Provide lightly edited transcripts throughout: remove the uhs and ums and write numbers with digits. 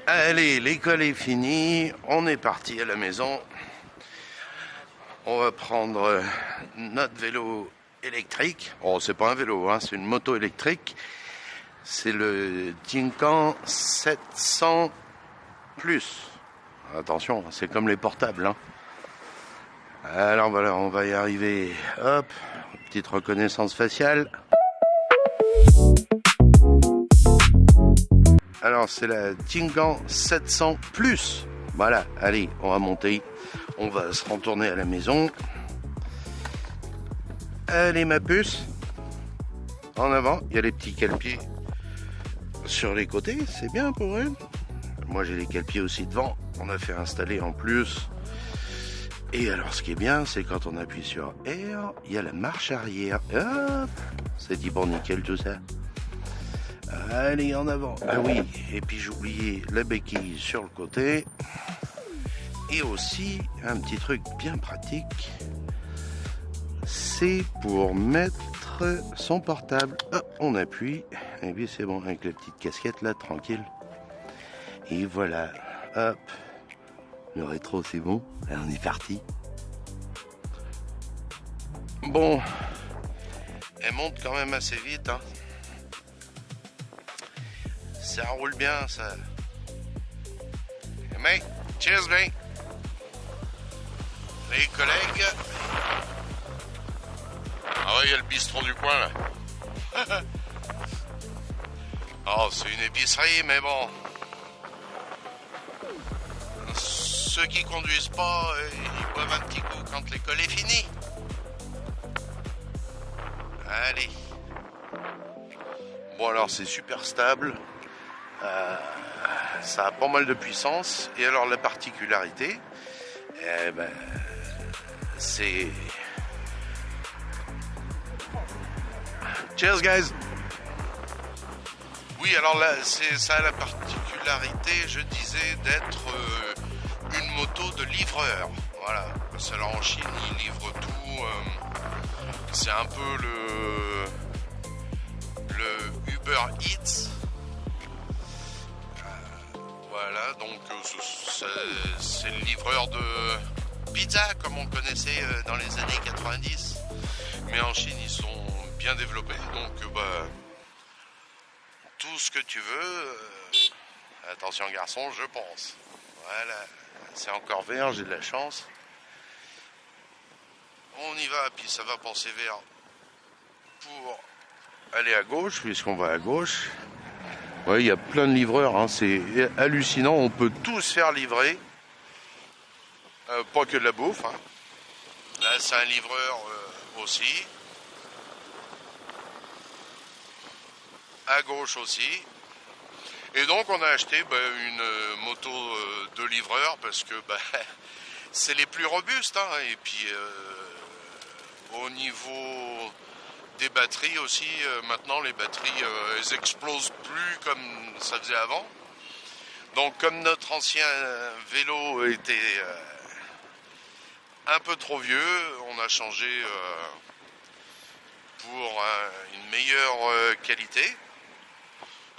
Allez, l'école est finie, on est parti à la maison. On va prendre notre vélo électrique. Oh, c'est pas un vélo, hein, c'est une moto électrique. C'est le Tinkan 700 Plus. Attention, c'est comme les portables, hein. Alors voilà, on va y arriver. Hop, petite reconnaissance faciale. Alors c'est la Tinkan 700 Plus. Voilà, allez, on va monter. On va se retourner à la maison. Allez ma puce. En avant, il y a les petits cale-pieds sur les côtés, c'est bien pour eux. Moi j'ai les cale-pieds aussi devant. On a fait installer en plus. Et alors ce qui est bien, c'est quand on appuie sur R, il y a la marche arrière. Hop, c'est dit pour nickel tout ça. Allez, en avant. Ah oui, et puis j'ai oublié la béquille sur le côté. Et aussi, un petit truc bien pratique, c'est pour mettre son portable. Hop, on appuie, et puis c'est bon, avec la petite casquette là, tranquille. Et voilà, hop, le rétro c'est bon, là, on est parti. Bon, elle monte quand même assez vite, hein. Ça roule bien, ça. Mec, cheers, mec. Les collègues. Ah ouais, il y a le bistrot du coin, là. Oh, c'est une épicerie, mais bon. Ceux qui conduisent pas, ils boivent un petit coup quand l'école est finie. Allez. Bon, alors, c'est super stable. Ça a pas mal de puissance. Et alors la particularité, c'est... Cheers guys. Oui, alors là, ça a la particularité, je disais, d'être une moto de livreur. Voilà, celle-là en Chine, ils livrent tout. C'est un peu le Uber Eats. Voilà, donc c'est le livreur de pizza comme on connaissait dans les années 90. Mais en Chine, ils sont bien développés. Donc, tout ce que tu veux. Attention garçon, je pense. Voilà, c'est encore vert, j'ai de la chance. On y va, puis ça va penser vert pour aller à gauche, puisqu'on va à gauche. Ouais, il y a plein de livreurs, hein. C'est hallucinant, on peut tous se faire livrer. Pas que de la bouffe, hein. Là, c'est un livreur aussi. À gauche aussi. Et donc, on a acheté une moto de livreur parce que c'est les plus robustes, hein. Et puis, au niveau des batteries aussi, maintenant les batteries elles explosent plus comme ça faisait avant. Donc comme notre ancien vélo était un peu trop vieux, on a changé pour une meilleure qualité.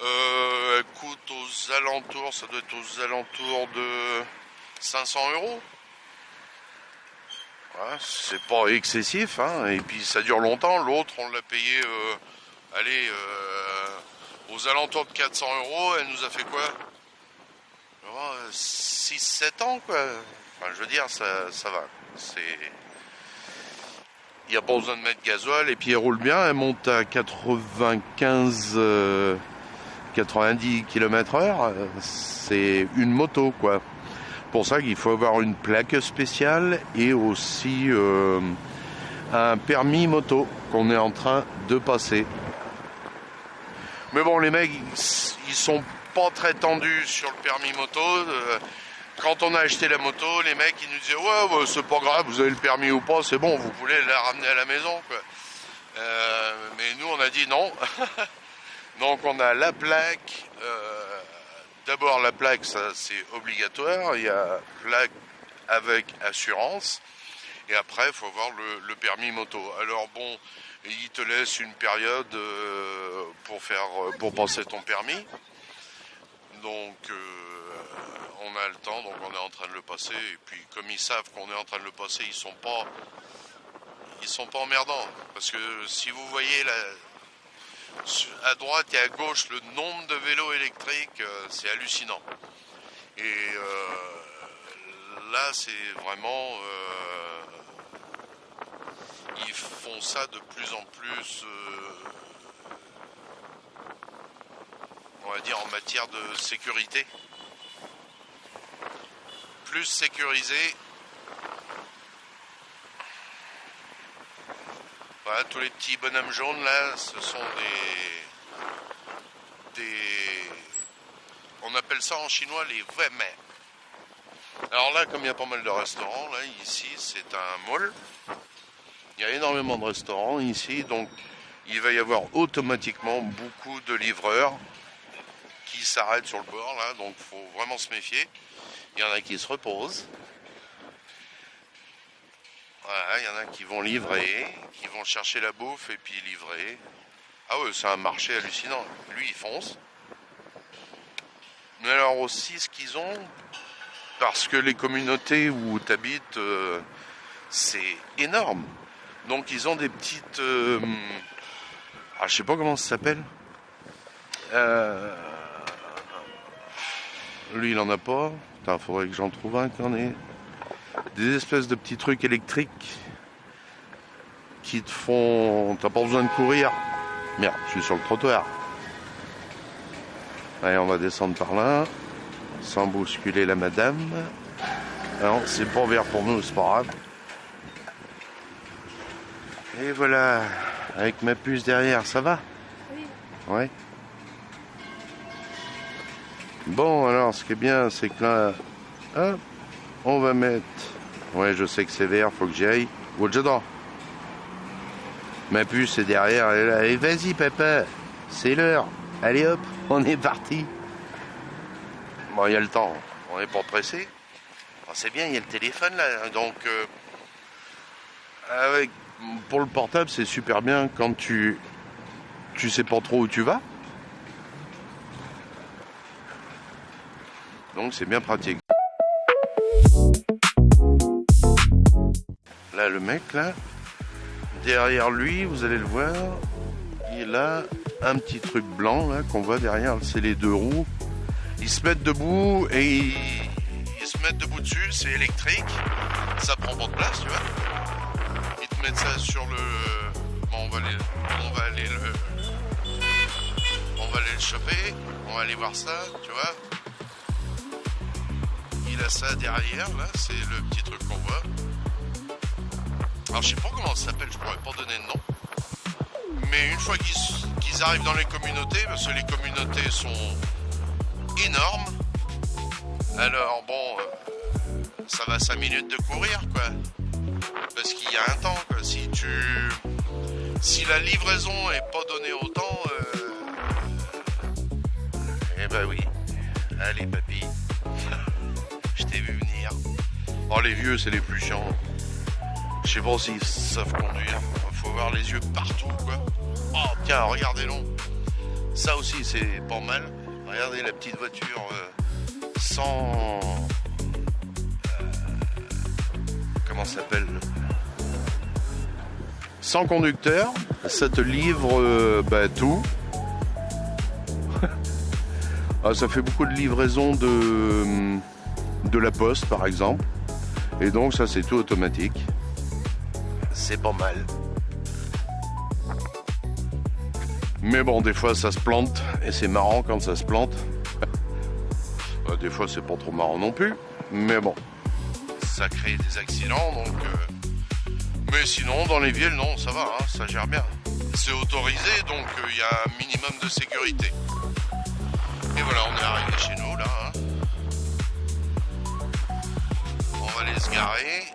Elle coûte aux alentours, ça doit être aux alentours de 500€. Ouais, c'est pas excessif, hein, et puis ça dure longtemps. L'autre, on l'a payé, aux alentours de 400€. Elle nous a fait quoi, 6-7 ans, quoi. Enfin, je veux dire, ça va. Il n'y a pas besoin de mettre gasoil, et puis elle roule bien. Elle monte à 90 km/h. C'est une moto, quoi. Pour ça qu'il faut avoir une plaque spéciale et aussi un permis moto qu'on est en train de passer. Mais bon, les mecs, ils sont pas très tendus sur le permis moto. Quand on a acheté la moto, les mecs, ils nous disaient ouais, c'est pas grave, vous avez le permis ou pas, c'est bon, vous voulez la ramener à la maison, quoi. Mais nous, on a dit non. Donc on a la plaque. D'abord, la plaque, ça c'est obligatoire. Il y a plaque avec assurance. Et après, il faut avoir le permis moto. Alors bon, il te laisse une période pour passer ton permis. Donc on a le temps, donc on est en train de le passer. Et puis comme ils savent qu'on est en train de le passer, ils sont pas emmerdants. Parce que si vous voyez à droite et à gauche le nombre de vélos électriques, c'est hallucinant. Et là c'est vraiment ils font ça de plus en plus on va dire en matière de sécurité. Plus sécurisé. Voilà, tous les petits bonhommes jaunes là, ce sont on appelle ça en chinois les wemei. Alors là, comme il y a pas mal de restaurants, là, ici c'est un mall. Il y a énormément de restaurants ici, donc il va y avoir automatiquement beaucoup de livreurs qui s'arrêtent sur le bord là, donc il faut vraiment se méfier. Il y en a qui se reposent. Voilà, il y en a qui vont livrer, qui vont chercher la bouffe et puis livrer. Ah ouais, c'est un marché hallucinant. Lui, il fonce. Mais alors aussi, ce qu'ils ont, parce que les communautés où tu habites, c'est énorme. Donc ils ont des petites... je sais pas comment ça s'appelle. Lui, il en a pas. Putain, faudrait que j'en trouve un qui en ait. Des espèces de petits trucs électriques qui te font... T'as pas besoin de courir. Merde, je suis sur le trottoir. Allez, on va descendre par là, sans bousculer la madame. Non, c'est pas vert pour nous, c'est pas grave. Et voilà, avec ma puce derrière, ça va? Oui. Ouais. Bon, alors, ce qui est bien, c'est que là, hop, on va mettre... Ouais, je sais que c'est vert, faut que j'y aille. Où j'adore. Ma puce est derrière, elle est là. Et vas-y, papa, c'est l'heure. Allez hop, on est parti. Bon, il y a le temps, on n'est pas pressé. C'est bien, il y a le téléphone là, donc pour le portable, c'est super bien quand tu sais pas trop où tu vas. Donc c'est bien pratique. Là, le mec là, derrière lui, vous allez le voir, il a un petit truc blanc là qu'on voit derrière, c'est les deux roues. Ils se mettent debout et ils se mettent debout dessus, c'est électrique, ça prend pas de place, tu vois. Ils te mettent ça sur le... Bon, on va aller le choper, on va aller voir ça, tu vois. Il a ça derrière, là, c'est le petit truc qu'on voit. Alors je sais pas comment ça s'appelle, je pourrais pas donner de nom. Mais une fois qu'ils arrivent dans les communautés, parce que les communautés sont énormes, alors bon, ça va 5 minutes de courir, quoi. Parce qu'il y a un temps, quoi. Si la livraison est pas donnée au temps, eh ben oui. Allez, papy. Je t'ai vu venir. Oh, les vieux, c'est les plus chiants. Je sais pas s'ils savent conduire. Faut avoir les yeux partout, quoi. Oh, tiens, regardez-le. Ça aussi, c'est pas mal. Regardez la petite voiture sans... comment ça s'appelle? Sans conducteur. Ça te livre tout. Ça fait beaucoup de livraisons de la poste, par exemple. Et donc, ça, c'est tout automatique. C'est pas mal. Mais bon, des fois, ça se plante. Et c'est marrant quand ça se plante. Des fois, c'est pas trop marrant non plus. Mais bon, ça crée des accidents. Donc, mais sinon, dans les villes, non, ça va. Hein, ça gère bien. C'est autorisé, donc il y a un minimum de sécurité. Et voilà, on est arrivé chez nous, là. Hein. On va aller se garer.